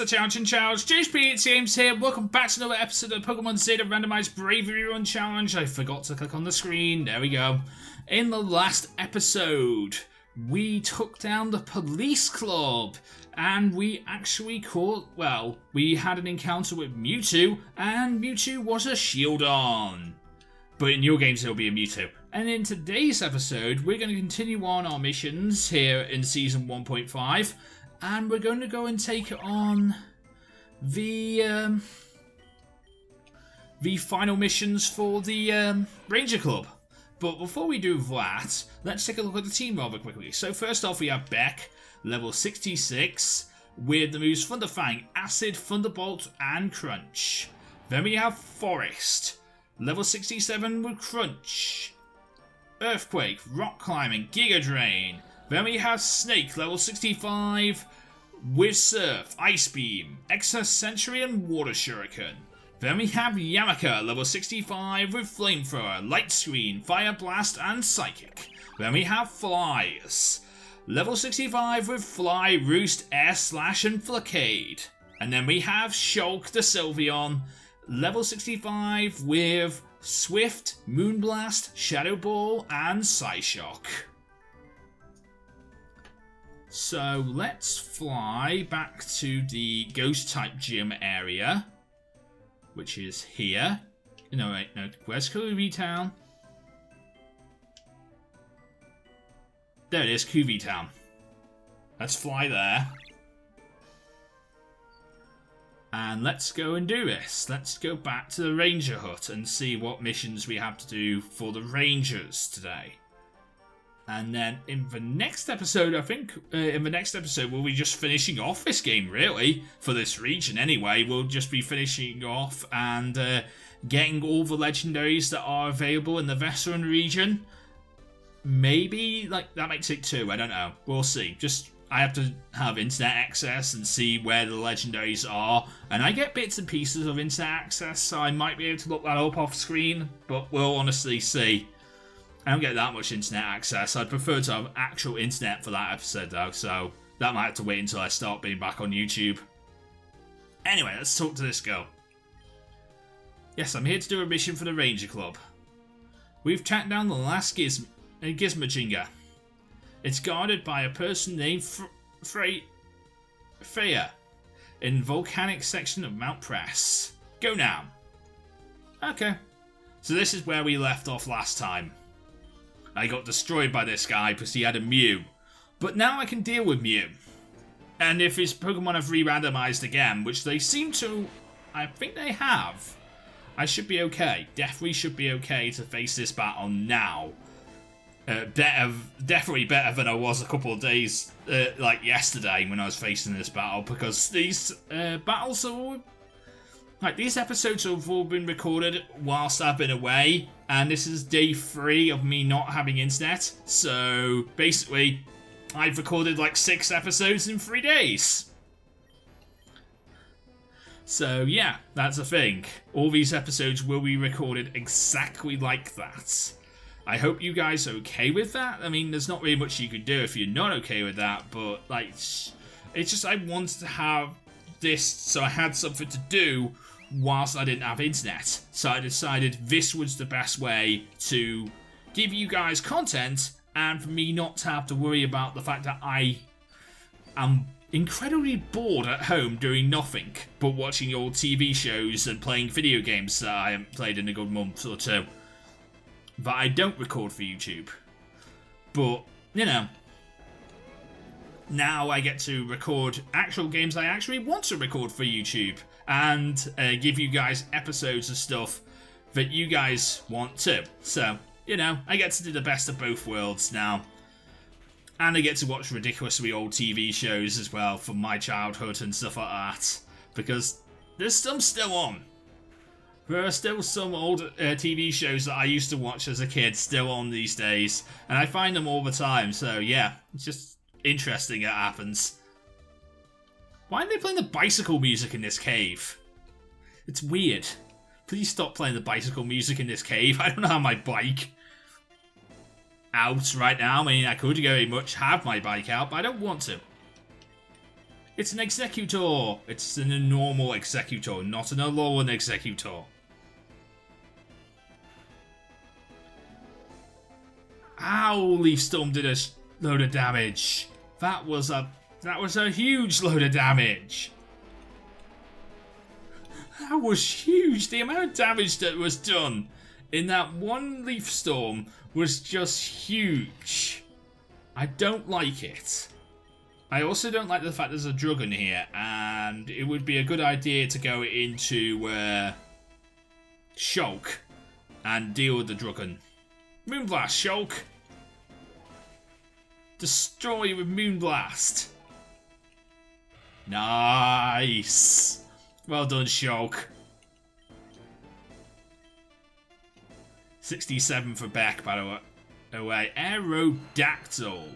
Chinchow, JoesphGames here. Welcome back to another episode of Pokemon Zeta Randomizer Bravery Run Challenge. I forgot to click on the screen. There we go. In the last episode, we took down the police club. And we actually we had an encounter with Mewtwo. And Mewtwo was a Shieldon. But in your games, it'll be a Mewtwo. And in today's episode, we're going to continue on our missions here in Season 1.5. And we're going to go and take on the final missions for the Ranger Club. But before we do that, let's take a look at the team rather quickly. So first off, we have Beck, level 66, with the moves Thunderfang, Acid, Thunderbolt, and Crunch. Then we have Forest, level 67 with Crunch, Earthquake, Rock Climbing, Giga Drain. Then we have Snake, level 65, with Surf, Ice Beam, Excess Sentry, and Water Shuriken. Then we have Yamaka, level 65, with Flamethrower, Light Screen, Fire Blast, and Psychic. Then we have Flies, level 65, with Fly, Roost, Air Slash, and Flakade. And then we have Shulk the Sylveon, level 65, with Swift, Moonblast, Shadow Ball, and Psyshock. So let's fly back to the Ghost type gym area, which is here. No, wait, no. Where's Kuvi Town? There it is, Kuvi Town. Let's fly there. And let's go and do this. Let's go back to the Ranger Hut and see what missions we have to do for the Rangers today. And then in the next episode, I think, we'll be just finishing off this game, really. For this region, anyway. We'll just be finishing off and getting all the legendaries that are available in the Western region. Maybe, that might take 2, I don't know. We'll see. I have to have internet access and see where the legendaries are. And I get bits and pieces of internet access, so I might be able to look that up off screen. But we'll honestly see. I don't get that much internet access. I'd prefer to have actual internet for that episode though, so that might have to wait until I start being back on YouTube. Anyway, let's talk to this girl. Yes, I'm here to do a mission for the Ranger Club. We've tracked down the last Gizmojinga. It's guarded by a person named Freya in volcanic section of Mount Press. Go now. Okay. So this is where we left off last time. I got destroyed by this guy because he had a Mew. But now I can deal with Mew. And if his Pokemon have re-randomized again, which they seem to, I think they have, I should be okay. Definitely should be okay to face this battle now. Definitely better than I was a couple of days, like yesterday when I was facing this battle. Because these battles are all... these episodes have all been recorded whilst I've been away, and this is day 3 of me not having internet, so basically, I've recorded 6 episodes in 3 days. So yeah, that's a thing. All these episodes will be recorded exactly like that. I hope you guys are okay with that. I mean, there's not really much you could do if you're not okay with that, but it's just I wanted to have this so I had something to do whilst I didn't have internet. So I decided this was the best way to give you guys content and for me not to have to worry about the fact that I am incredibly bored at home doing nothing but watching old TV shows and playing video games that I haven't played in a good month or 2 that I don't record for YouTube. But, now I get to record actual games I actually want to record for YouTube and give you guys episodes of stuff that you guys want too. So, I get to do the best of both worlds now. And I get to watch ridiculously old TV shows as well from my childhood and stuff like that. Because there's some still on. There are still some old TV shows that I used to watch as a kid still on these days. And I find them all the time, so yeah, it's just interesting it happens. Why are they playing the bicycle music in this cave? It's weird. Please stop playing the bicycle music in this cave. I don't have my bike out right now. I mean, I could very much have my bike out, but I don't want to. It's an executor. It's a normal executor, not an Alolan executor. Ow! Leaf Storm did a load of damage. That was a huge load of damage. That was huge. The amount of damage that was done in that one Leaf Storm was just huge. I don't like it. I also don't like the fact there's a Dragon here, and it would be a good idea to go into Shulk and deal with the Dragon. Moonblast, Shulk! Destroy with Moonblast! Nice! Well done, Shulk. 67 for Beck, by the way. Aerodactyl.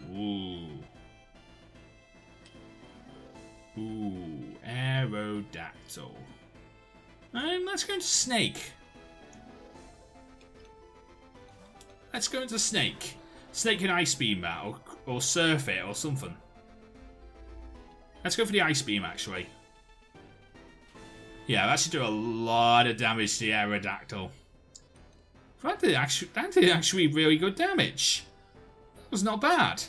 Ooh, Aerodactyl. Let's go into Snake. Let's go into Snake. Snake can Ice Beam that, or Surf it, or something. Let's go for the Ice Beam, actually. Yeah, that should do a lot of damage to the Aerodactyl. That did actually really good damage. That was not bad.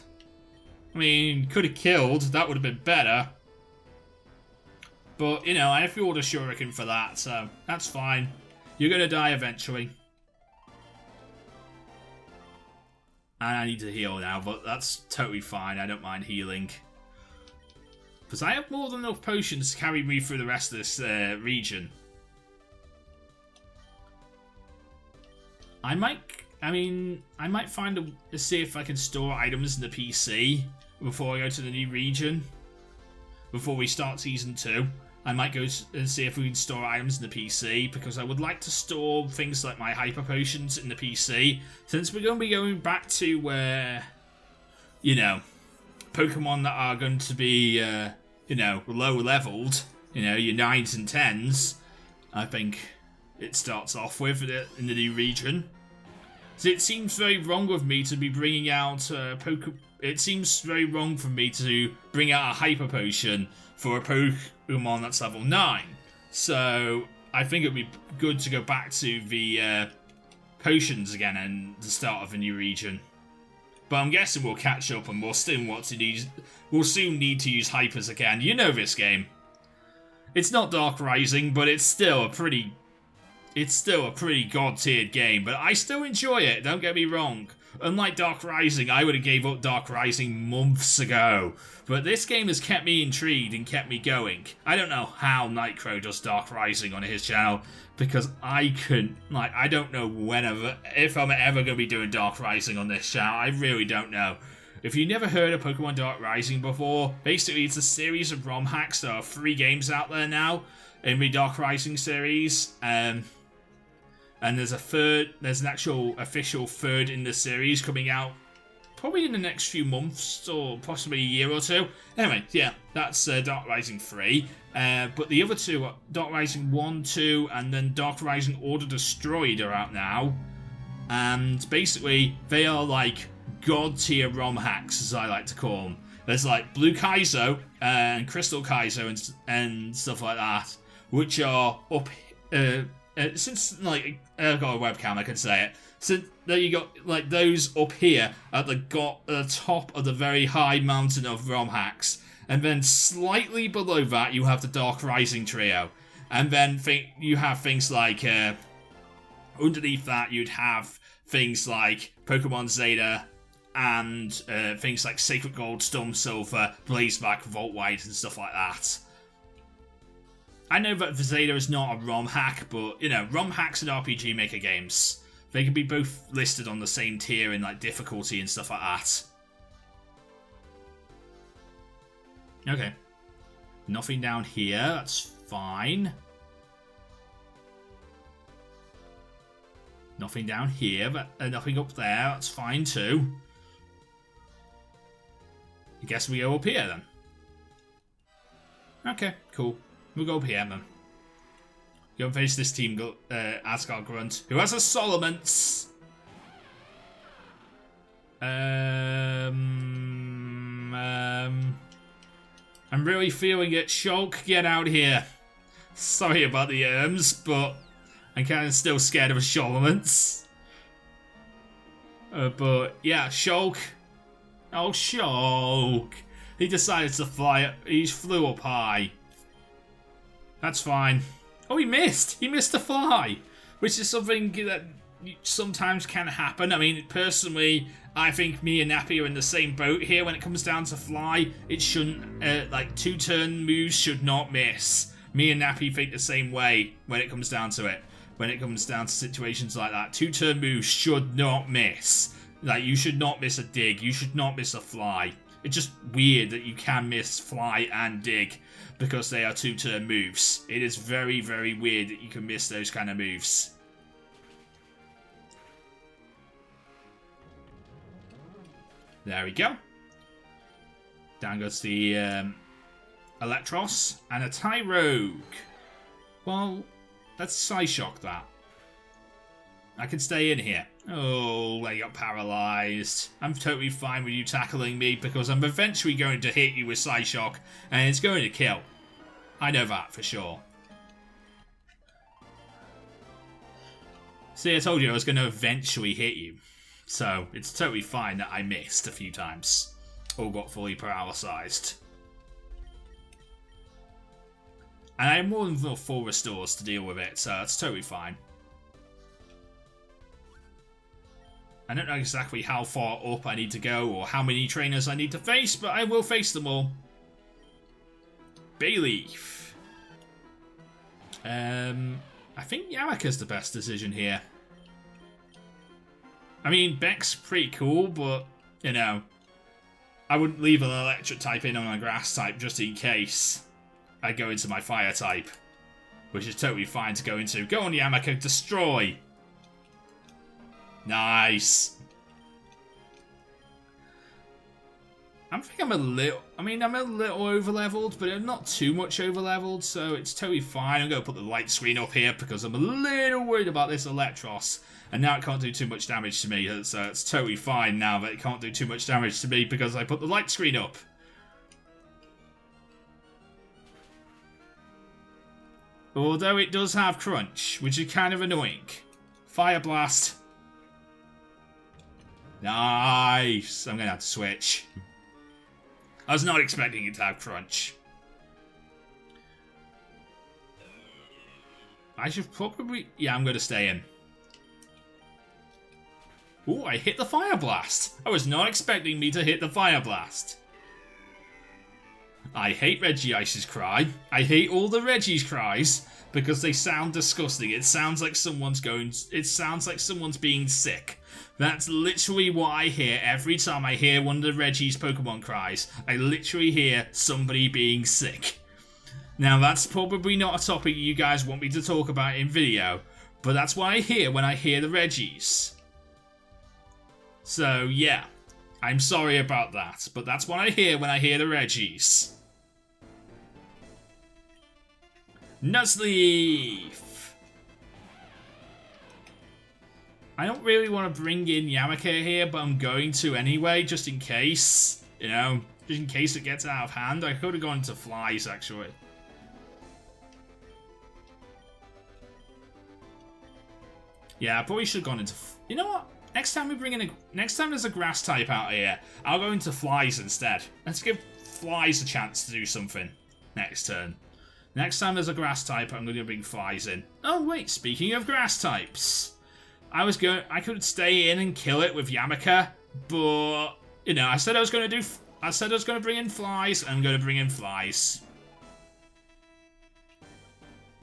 I mean, could have killed. That would have been better. But, you know, I fueled a Shuriken for that, so that's fine. You're going to die eventually. And I need to heal now, but that's totally fine. I don't mind healing. Because I have more than enough potions to carry me through the rest of this region. I might find to see if I can store items in the PC before I go to the new region. Before we start Season 2. I might go and see if we can store items in the PC, because I would like to store things like my Hyper Potions in the PC, since we're going to be going back to, you know, Pokemon that are going to be, you know, low leveled, you know, your 9s and 10s, I think it starts off with in the new region. So it seems very wrong of me to be bringing out It seems very wrong for me to bring out a Hyper Potion for a Pokemon that's level 9. So I think it would be good to go back to the potions again and the start of a new region. But I'm guessing we'll catch up and we'll soon need to use Hypers again. You know this game. It's not Dark Rising, but it's still a pretty god-tiered game. But I still enjoy it, don't get me wrong. Unlike Dark Rising, I would have gave up Dark Rising months ago. But this game has kept me intrigued and kept me going. I don't know how Nightcrow does Dark Rising on his channel, because I don't know if I'm ever going to be doing Dark Rising on this channel. I really don't know. If you've never heard of Pokemon Dark Rising before, basically it's a series of ROM hacks. There are 3 games out there now in the Dark Rising series. And there's an actual official third in the series coming out probably in the next few months or possibly a year or 2. Anyway, yeah, that's Dark Rising 3. But the other 2 are Dark Rising 1, 2, and then Dark Rising Order Destroyed are out now. And basically, they are like god tier ROM hacks, as I like to call them. There's like Blue Kaizo and Crystal Kaizo and stuff like that, which are up. Since like I've got a webcam, I can say it. So there you got like those up here at the top of the very high mountain of ROM hacks, and then slightly below that you have the Dark Rising trio, and then you have things like underneath that you'd have things like Pokemon Zeta and things like Sacred Gold, Storm Silver, Blazeback, Volt White, and stuff like that. I know that Zeta is not a ROM hack, but, you know, ROM hacks and RPG Maker games, they can be both listed on the same tier in, like, difficulty and stuff like that. Okay. Nothing down here, that's fine. Nothing down here, but nothing up there, that's fine too. I guess we go up here then. Okay, cool. We'll go up here, then. Go and face this team, Asgard Grunt, who has a Solomons. I'm really feeling it. Shulk, get out here. Sorry about the but I'm kind of still scared of Assurance. But yeah, Shulk. Oh, Shulk. He decided to fly. He flew up high. That's fine. Oh, he missed. He missed the fly. Which is something that sometimes can happen. I mean, personally, I think me and Nappy are in the same boat here when it comes down to fly. It shouldn't, like, 2-turn moves should not miss. Me and Nappy think the same way when it comes down to it. When it comes down to situations like that. 2-turn moves should not miss. Like, you should not miss a dig. You should not miss a fly. It's just weird that you can miss fly and dig because they are 2-turn moves. It is very, very weird that you can miss those kind of moves. There we go. Down goes the Electros and a Tyrogue. Well, let's Psyshock that. I can stay in here. Oh, I got paralyzed. I'm totally fine with you tackling me because I'm eventually going to hit you with Psyshock and it's going to kill. I know that for sure. See, I told you I was going to eventually hit you. So, it's totally fine that I missed a few times. Or got fully paralyzed. And I have more than full restores to deal with it, so it's totally fine. I don't know exactly how far up I need to go or how many trainers I need to face, but I will face them all. Bayleaf. I think Yamaka's the best decision here. I mean, Beck's pretty cool, but, you know, I wouldn't leave an electric type in on a grass type just in case I go into my fire type, which is totally fine to go into. Go on, Yamaka, destroy! Nice! I'm a little over-leveled, but I'm not too much over-leveled, so it's totally fine. I'm going to put the light screen up here because I'm a little worried about this Electros. And now it can't do too much damage to me, so it's totally fine now that it can't do too much damage to me because I put the light screen up. Although it does have Crunch, which is kind of annoying. Fire Blast. Nice! I'm going to have to switch. I was not expecting it to have Crunch. I should probably... Yeah, I'm going to stay in. Ooh, I hit the Fire Blast. I was not expecting me to hit the Fire Blast. I hate Regice's cry. I hate all the Reggie's cries because they sound disgusting. It sounds like someone's being sick. That's literally what I hear every time I hear one of the Reggie's Pokemon cries. I literally hear somebody being sick. Now, that's probably not a topic you guys want me to talk about in video, but that's what I hear when I hear the Reggie's. So, yeah, I'm sorry about that, but that's what I hear when I hear the Reggie's. Nuzleaf! I don't really want to bring in Yamaka here, but I'm going to anyway, just in case. You know, just in case it gets out of hand. I could have gone to Flies, actually. Yeah, I probably should have gone into... You know what? Next time there's a grass type out here, I'll go into Flies instead. Let's give Flies a chance to do something next turn. Next time there's a grass type, I'm going to bring Flies in. Oh wait, speaking of grass types, I could stay in and kill it with Yamaka, but you know, I said I was going to bring in Flies. I'm going to bring in Flies.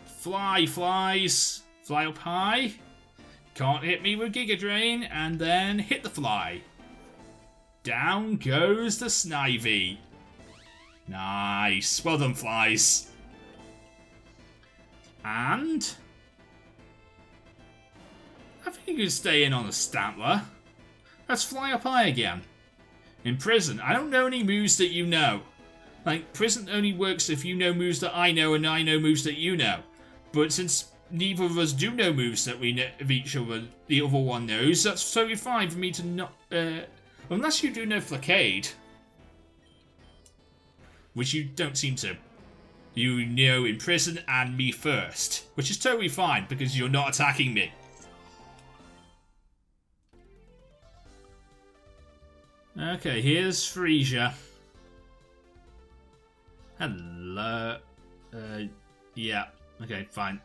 Flies, fly up high. Can't hit me with Giga Drain, and then hit the fly. Down goes the Snivy. Nice. Well done, Flies. And I think you can stay in on a Stantler. Let's fly up high again. In Prison, I don't know any moves that you know. Like, Prison only works if you know moves that I know and I know moves that you know. But since neither of us do know moves that we know of each other, the other one knows, that's totally fine for me to not... unless you do know Flacade. which you don't seem to. You know, imprison and me first, which is totally fine because you're not attacking me. Okay, here's Frisia. Hello. Yeah. Okay, fine.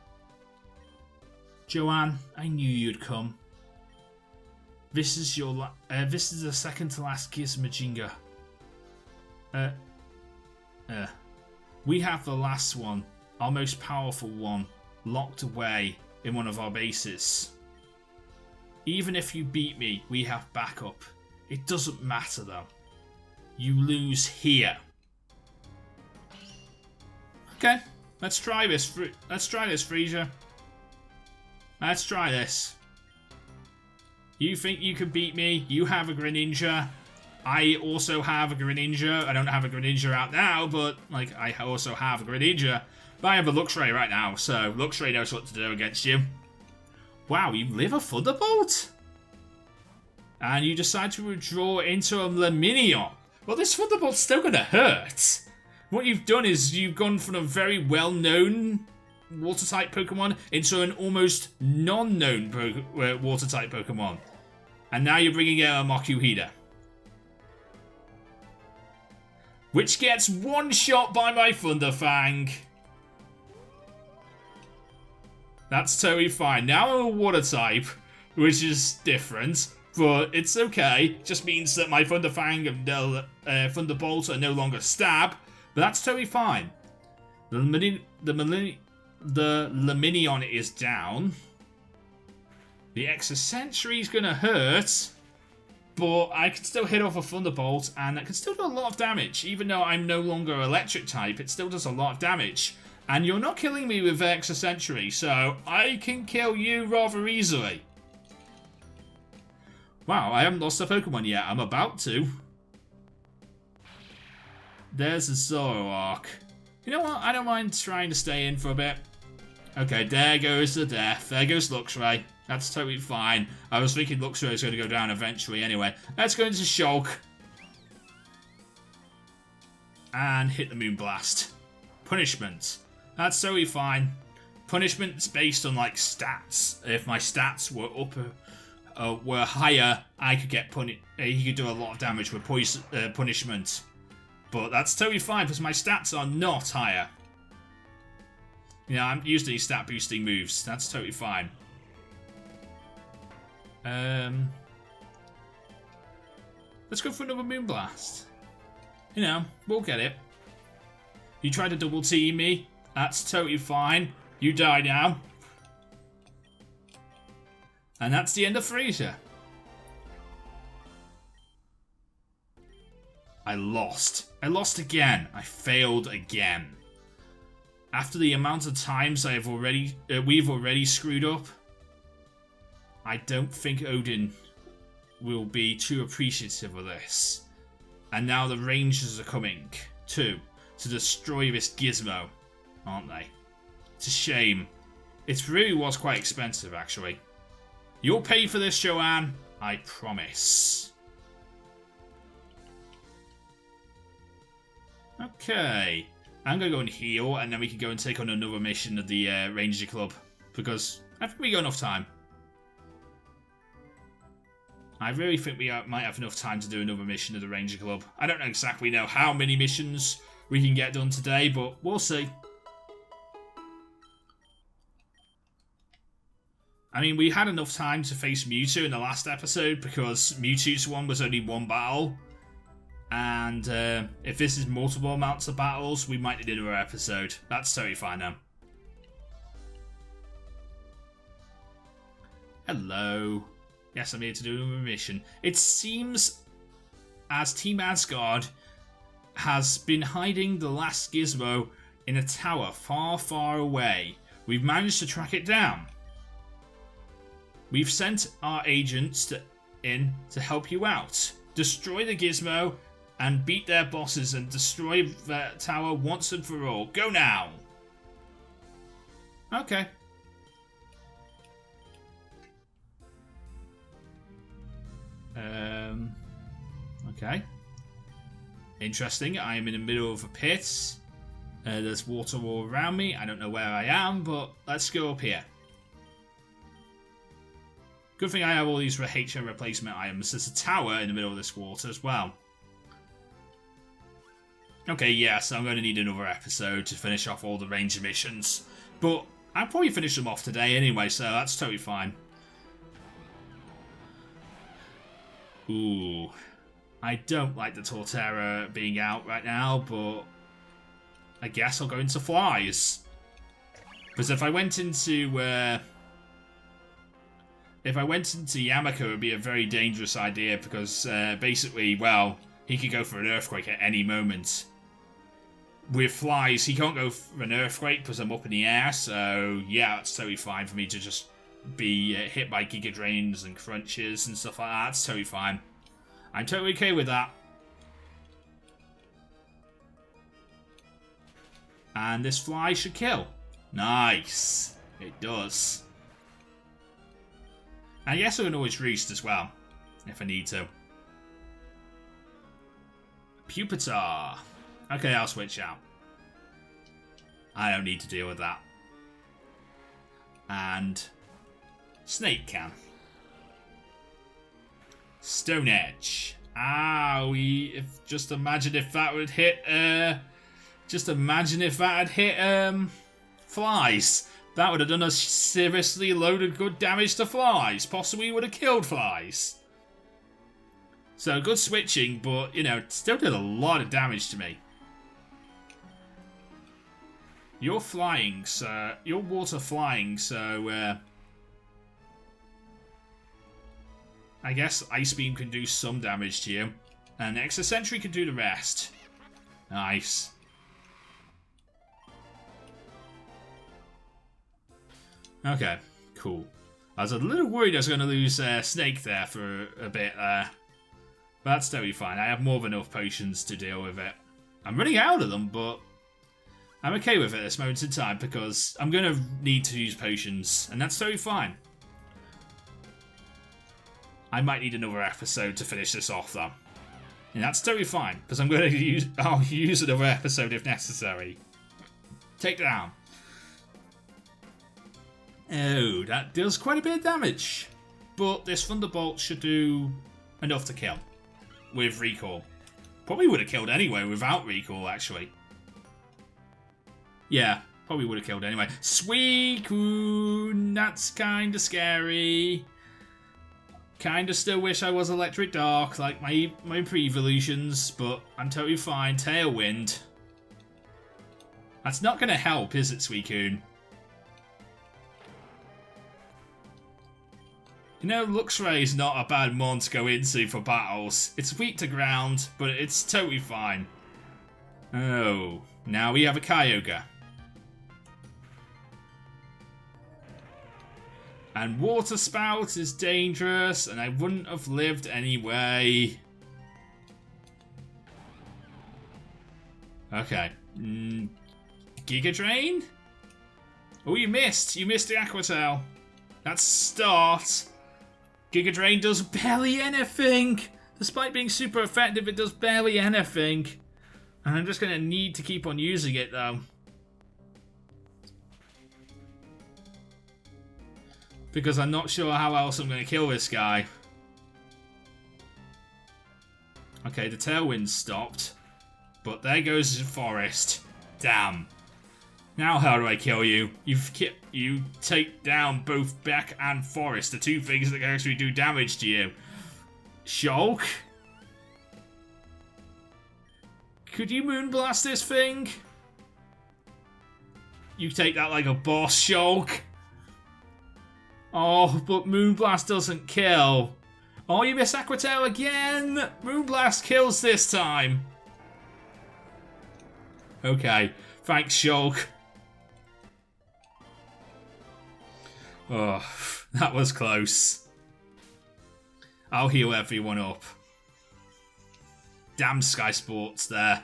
Joanne, I knew you'd come. This is your this is the second to last Gizmajinga. We have the last one, our most powerful one, locked away in one of our bases. Even if you beat me, we have backup. It doesn't matter though. You lose here. Okay, let's try this. Let's try this, Frisia. Let's try this. You think you can beat me? You have a Greninja. I also have a Greninja. I don't have a Greninja out now, but like I also have a Greninja. But I have a Luxray right now, so Luxray knows what to do against you. Wow, you live a Thunderbolt? And you decide to withdraw into a Laminion. Well, this Thunderbolt's still going to hurt. What you've done is you've gone from a very well-known Water-type Pokemon into an almost non-known Water-type Pokemon. And now you're bringing out a Makuhita. Which gets one shot by my Thunderfang. That's totally fine. Now I'm a Water-type, which is different. But it's okay. Just means that my Thunderfang and Thunderbolt are no longer stab. But that's totally fine. The Laminion is down. The Exocentury is going to hurt. But I can still hit off a Thunderbolt. And that can still do a lot of damage. Even though I'm no longer Electric type, it still does a lot of damage. And you're not killing me with Exocentury. So I can kill you rather easily. Wow, I haven't lost a Pokemon yet. I'm about to. There's the Zoroark. You know what? I don't mind trying to stay in for a bit. Okay, there goes the death. There goes Luxray. That's totally fine. I was thinking Luxray was going to go down eventually anyway. Let's go into Shulk. And hit the Moonblast. Punishment. That's totally fine. Punishment's based on, like, stats. If my stats were were higher, I could get he could do a lot of damage with punishment. But that's totally fine because my stats are not higher. Yeah, I'm using these stat boosting moves. That's totally fine. Let's go for another Moonblast. You know, we'll get it. You tried to double team me. That's totally fine. You die now. And that's the end of Frisia. I lost. I lost again. I failed again. After the amount of times we've already screwed up, I don't think Odin will be too appreciative of this. And now the Rangers are coming too to destroy this gizmo, aren't they? It's a shame. It really was quite expensive, actually. You'll pay for this, Joanne. I promise. Okay. I'm going to go and heal, and then we can go and take on another mission of the Ranger Club. Because I think we got enough time. I really think we might have enough time to do another mission of the Ranger Club. I don't exactly know how many missions we can get done today, but we'll see. I mean, we had enough time to face Mewtwo in the last episode because Mewtwo's one was only one battle. And if this is multiple amounts of battles, we might need another episode. That's totally fine now. Hello. Yes, I'm here to do a mission. It seems as Team Asgard has been hiding the last gizmo in a tower far, far away. We've managed to track it down. We've sent our agents in to help you out. Destroy the gizmo and beat their bosses and destroy the tower once and for all. Go now! Okay. Okay. Interesting. I am in the middle of a pit. There's water all around me. I don't know where I am, but let's go up here. Good thing I have all these HM replacement items. There's a tower in the middle of this water as well. Okay, yeah, so I'm going to need another episode to finish off all the ranger missions. But I'll probably finish them off today anyway, so that's totally fine. Ooh. I don't like the Torterra being out right now, but I guess I'll go into flies. Because if I went into Yamaka, it would be a very dangerous idea because basically, well, he could go for an earthquake at any moment. With flies, he can't go for an earthquake because I'm up in the air, so yeah, it's totally fine for me to just be hit by Giga Drains and Crunches and stuff like that. It's totally fine. I'm totally okay with that. And this fly should kill. Nice. It does. And yes, I can always roost as well, if I need to. Pupitar. Okay, I'll switch out. I don't need to deal with that. And Snake can. Stone Edge. Just imagine if that would hit. Just imagine if that had hit flies. That would have done a seriously loaded good damage to flies. Possibly would have killed flies. So good switching, but you know, it still did a lot of damage to me. You're flying, so you're water flying, so I guess Ice Beam can do some damage to you. And Extra Sentry can do the rest. Nice. Okay, cool. I was a little worried I was going to lose Snake there for a bit there. But that's totally fine. I have more than enough potions to deal with it. I'm running out of them, but I'm okay with it at this moment in time because I'm going to need to use potions. And that's totally fine. I might need another episode to finish this off, though. And that's totally fine, because I'm going to use... I'll use another episode if necessary. Take down. Oh, that deals quite a bit of damage. But this Thunderbolt should do enough to kill. With recall. Probably would have killed anyway without recall, actually. Yeah, probably would have killed anyway. Suicune, that's kind of scary. Kinda still wish I was Electric Dark, like my pre-evolutions, but I'm totally fine. Tailwind. That's not gonna help, is it, Suicune? You know, Luxray is not a bad mon to go into for battles. It's weak to ground, but it's totally fine. Oh, now we have a Kyogre. And Water Spout is dangerous, and I wouldn't have lived anyway. Okay. Giga Drain? Oh, you missed. You missed the Aqua Tail. That's start. Giga Drain does barely anything. Despite being super effective, it does barely anything. And I'm just going to need to keep on using it, though. Because I'm not sure how else I'm going to kill this guy. Okay, the Tailwind stopped. But there goes the Forest. Damn. Now how do I kill you? You take down both Beck and Forest, the two things that can actually do damage to you. Shulk? Could you Moonblast this thing? You take that like a boss, Shulk. Oh, but Moonblast doesn't kill. Oh, you miss Aqua Tail again! Moonblast kills this time. Okay, thanks, Shulk. Oh, that was close. I'll heal everyone up. Damn Sky Sports there.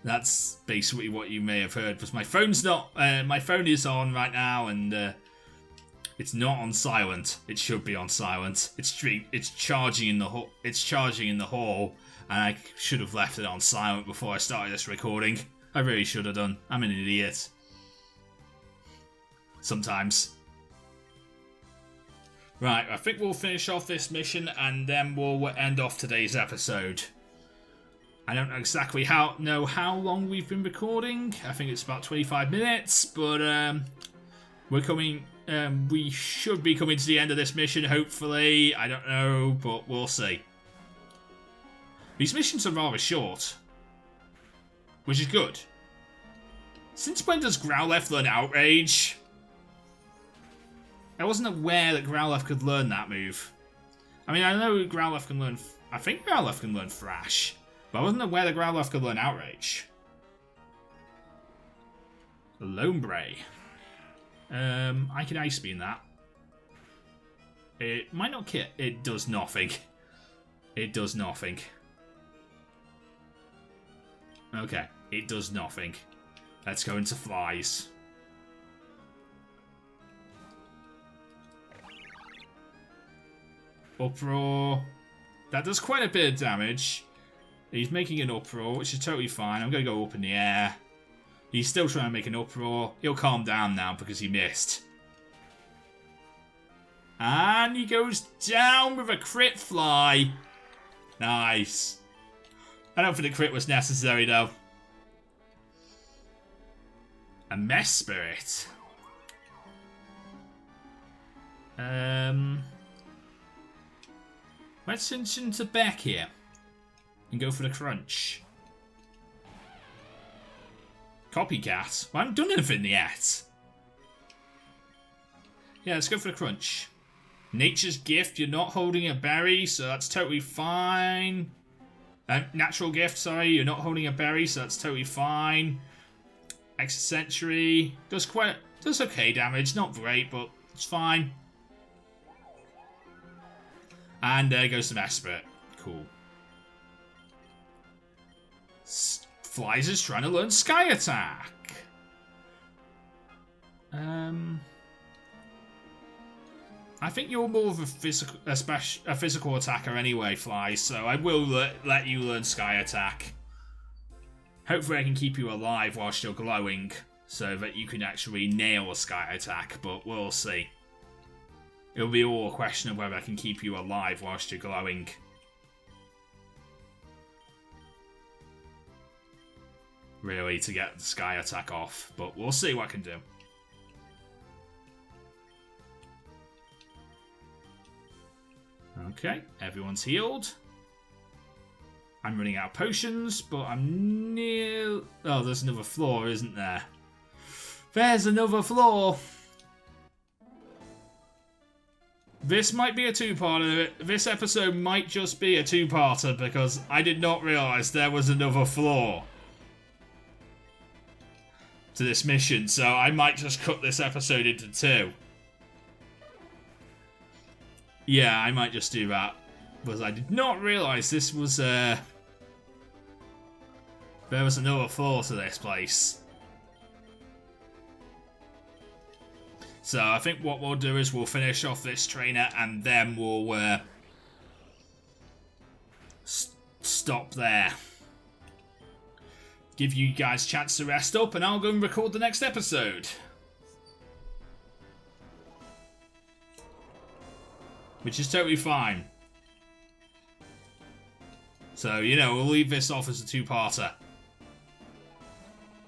That's basically what you may have heard, because my phone's not... my phone is on right now, and... It's not on silent. It should be on silent. It's charging in the hall. It's charging in the hall, and I should have left it on silent before I started this recording. I really should have done. I'm an idiot. Sometimes. Right, I think we'll finish off this mission and then we'll end off today's episode. I don't know exactly how long we've been recording. I think it's about 25 minutes, but we're coming. We should be coming to the end of this mission, hopefully. I don't know, but we'll see. These missions are rather short, which is good. Since when does Growlithe learn Outrage? I wasn't aware that Growlithe could learn that move. I mean, I know Growlithe can learn. I think Growlithe can learn Thrash, but I wasn't aware that Growlithe could learn Outrage. Lombre. I can Ice Beam that. It might not kill. It does nothing. It does nothing. Okay, it does nothing. Let's go into Flies. Uproar. That does quite a bit of damage. He's making an uproar, which is totally fine. I'm going to go up in the air. He's still trying to make an uproar. He'll calm down now because he missed. And he goes down with a crit fly. Nice. I don't think the crit was necessary though. A Mess Spirit. Let's switch into Beck here and go for the Crunch. Copycat? Well, I haven't done anything yet. Yeah, let's go for the Crunch. Nature's Gift, you're not holding a berry, so that's totally fine. Natural Gift, sorry, you're not holding a berry, so that's totally fine. Extra Century, does okay damage, not great, but it's fine. And there goes some Esprit. Cool. Flies is trying to learn Sky Attack. I think you're more of a physical attacker anyway, Flies, so I will let you learn Sky Attack. Hopefully I can keep you alive whilst you're glowing, so that you can actually nail a Sky Attack, but we'll see. It'll be all a question of whether I can keep you alive whilst you're glowing. Really, to get the Sky Attack off, but we'll see what I can do. Okay, everyone's healed. I'm running out of potions, but I'm near... Oh, there's another floor, isn't there? There's another floor! This might be a two-parter. This episode might just be a two-parter because I did not realise there was another floor to this mission, so I might just cut this episode into two. Yeah, I might just do that because I did not realise this was there was another floor to this place. So I think what we'll do is we'll finish off this trainer and then we'll stop there. Give you guys a chance to rest up and I'll go and record the next episode. Which is totally fine. So, you know, we'll leave this off as a two-parter.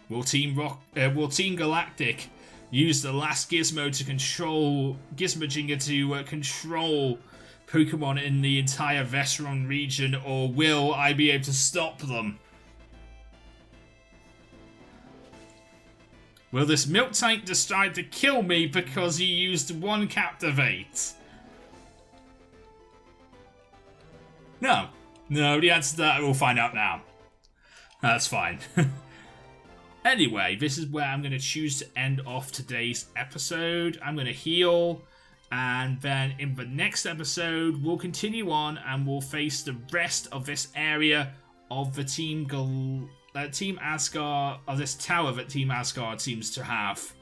Will Team Galactic use the last Gizmo to control Gizmojinger to control Pokemon in the entire Vestron region, or will I be able to stop them? Will this Miltank decide to kill me because he used one Captivate? No. No, the answer to that we'll find out now. That's fine. Anyway, this is where I'm going to choose to end off today's episode. I'm going to heal, and then in the next episode, we'll continue on and we'll face the rest of this area of the Team Asgard, of this tower that Team Asgard seems to have.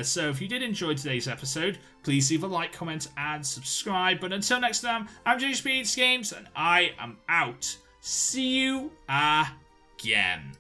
So if you did enjoy today's episode, please leave a like, comment, and subscribe. But until next time, I'm JoesphGames, and I am out. See you again.